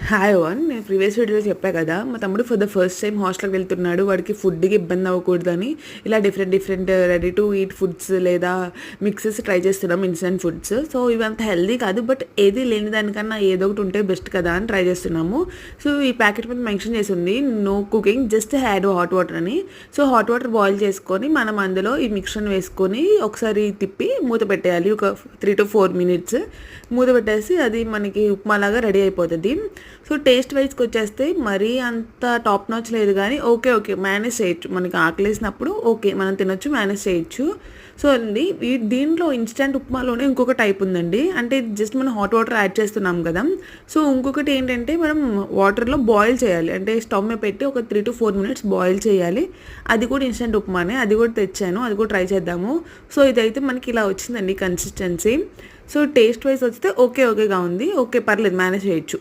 Hi one నేను previous వీడియోలో చెప్పా కదా మా తమ్ముడు ఫర్ ద ఫస్ట్ టైం హాస్టల్కి వెళ్తున్నాడు, వాడికి ఫుడ్కి ఇబ్బంది అవ్వకూడదని ఇలా different ready to eat foods లేదా మిక్సెస్ ట్రై చేస్తున్నాం, ఇన్స్టెంట్ ఫుడ్స్. సో ఇవంత హెల్దీ కాదు, బట్ ఏది లేని దానికన్నా ఏదో ఒకటి ఉంటే బెస్ట్ కదా అని ట్రై చేస్తున్నాము. సో ఈ ప్యాకెట్ మీద మెన్షన్ చేసి ఉంది no cooking, just had hot water అని. సో హాట్ వాటర్ బాయిల్ చేసుకొని మనం అందులో ఈ మిక్స్చర్ని వేసుకొని ఒకసారి తిప్పి మూత పెట్టేయాలి. ఒక 3 to 4 minutes మూత పెట్టేసి అది మనకి ఉప్మాలాగా రెడీ అయిపోతుంది. సో టేస్ట్ వైజ్కి వచ్చేస్తే మరీ అంత టాప్ నాచ్ లేదు, కానీ ఓకే మేనేజ్ చేయొచ్చు. మనకి ఆకలేసినప్పుడు ఓకే మనం తినొచ్చు, మేనేజ్ చేయొచ్చు. సో అండి దీంట్లో ఇన్స్టెంట్ ఉప్మాలోనే ఇంకొక టైప్ ఉందండి. అంటే జస్ట్ మనం హాట్ వాటర్ యాడ్ చేస్తున్నాం కదా. సో ఇంకొకటి ఏంటంటే మనం వాటర్లో బాయిల్ చేయాలి, అంటే స్టవ్ మీద పెట్టి ఒక 3 to 4 minutes బాయిల్ చేయాలి. అది కూడా ఇన్స్టెంట్ ఉప్మానే, అది కూడా తెచ్చాను, అది కూడా ట్రై చేద్దాము. సో ఇదైతే మనకి ఇలా వచ్చిందండి కన్సిస్టెన్సీ. సో టేస్ట్ వైజ్ వస్తే ఓకేగా ఉంది, ఓకే పర్లేదు మేనేజ్ చేయొచ్చు.